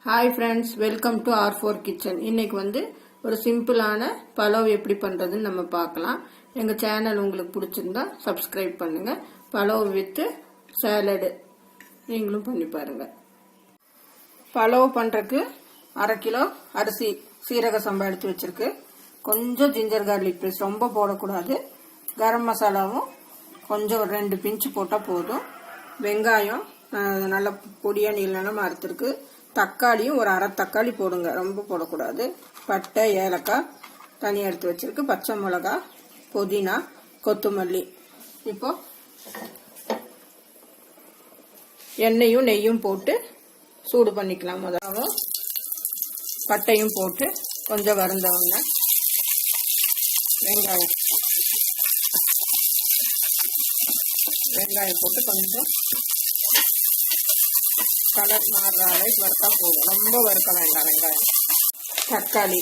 Hi friends, welcome to R4 kitchen. இன்னைக்கு ஒரு சிம்பிளான பலாவ் எப்படி பண்ணுறதுன்னு நம்ம பார்க்கலாம். எங்கள் சேனல் உங்களுக்கு பிடிச்சிருந்தா சப்ஸ்கிரைப் பண்ணுங்கள். பலாவ் வித் சாலடு நீங்களும் பண்ணி பாருங்கள். பலாவ் பண்ணுறதுக்கு 1/2 கிலோ அரிசி சீரக சம்பா எடுத்து வச்சிருக்கு. கொஞ்சம் ஜிஞ்சர் கார்லிக் பேஸ்ட், ரொம்ப போடக்கூடாது. கரம் மசாலாவும் கொஞ்சம் 2 பிஞ்சு போட்டால் போதும். வெங்காயம் நல்லா பொடியாக நீளமாக அறுத்துருக்கு. தக்காளியும் ஒரு 1/2 தக்காளி போடுங்க, ரொம்ப போடக்கூடாது. பட்டை, ஏலக்காய் தனியாக எடுத்து வச்சிருக்கு. பச்சை மிளகா, புதினா, கொத்தமல்லி. இப்போ எண்ணெயும் நெய்யும் போட்டு சூடு பண்ணிக்கலாம். முதல்ல பட்டையும் போட்டு கொஞ்சம் வறுந்தவங்க வெங்காயம் போட்டு கொஞ்சம் கலர் மாறுற அளவுக்கு வறுத்தா போதும், ரொம்ப வறுக்க வேண்டாம். வெங்காயம், தக்காளி,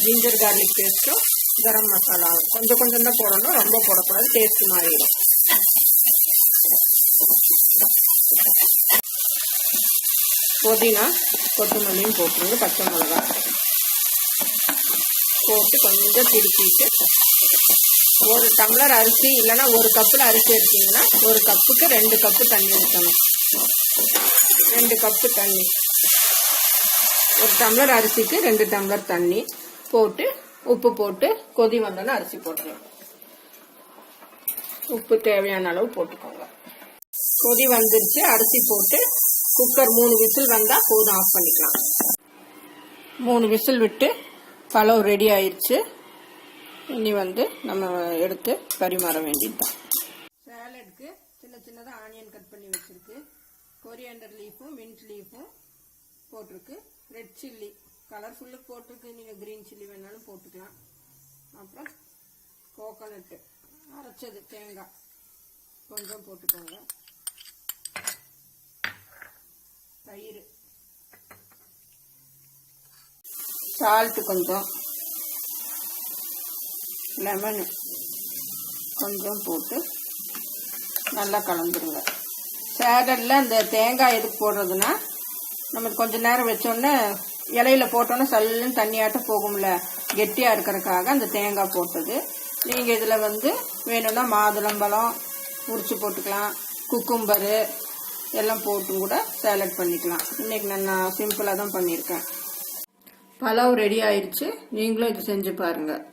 ஜிஞ்சர் கார்லிக் பேஸ்ட்டும் கரம் மசாலாவும் கொஞ்சம் கொஞ்சம் தான் போடணும், ரொம்ப போடக்கூடாது, டேஸ்ட் மாறிடும். புதினா கொத்தமல்லியும் போட்டுருங்க. பச்சை மிளகா போட்டு கொஞ்சம் திருப்பிட்டு, 1 டம்ளர் அரிசி இல்லைன்னா 1 கப்பில் அரிசி எடுத்தீங்கன்னா 1 கப்புக்கு 2 கப்பு தண்ணி ஊற்றணும். 2 கப்பு தண்ணி, 1 டம்ளர் அரிசிக்கு 2 டம்ளர் தண்ணி போட்டு உப்பு போட்டு கொதி வந்தோன்னா அரிசி போட்டுக்கலாம். உப்பு தேவையான அளவு போட்டுக்கோங்க. கொதி வந்துருச்சு, அரிசி போட்டு குக்கர் 3 விசில் வந்தால் போதும், ஆஃப் பண்ணிக்கலாம். 3 விசில் விட்டு பலாவ் ரெடி ஆயிடுச்சு. இனி நம்ம எடுத்து பரிமாற வேண்டியதுதான். சாலடுக்கு சின்ன சின்னதாக ஆனியன் கட் பண்ணி வச்சிருக்கு. கொரியாண்டர் லீஃபும் மின்ட் லீஃபும் போட்டிருக்கு. ரெட் சில்லி கலர்ஃபுல்லுக்கு போட்டிருக்கு, நீங்கள் கிரீன் சில்லி வேணாலும் போட்டுக்கலாம். அப்புறம் கோகோனட்டு அரைச்சது தேங்காய் கொஞ்சம் போட்டுக்கோங்க. தயிர், சால்ட்டு கொஞ்சம், லெமனு கொஞ்சம் போட்டு நல்லா கலந்துருங்க. சேலடில் இந்த தேங்காய் எதுக்கு போடுறதுன்னா, நம்ம கொஞ்ச நேரம் வச்சோடனே இலையில போட்டோன்னே சல்லுன்னு தண்ணியாட்டம் போகும்ல, கெட்டியாக இருக்கிறதுக்காக அந்த தேங்காய் போட்டது. நீங்கள் இதில் வேணும்னா மாதுளம்பழம் உரிச்சு போட்டுக்கலாம், குக்கும்பரு எல்லாம் போட்டு கூட சேலட் பண்ணிக்கலாம். இன்னைக்கு நான் சிம்பிளாக தான் பண்ணியிருக்கேன். பலாவ் ரெடி ஆயிடுச்சு, நீங்களும் இது செஞ்சு பாருங்கள்.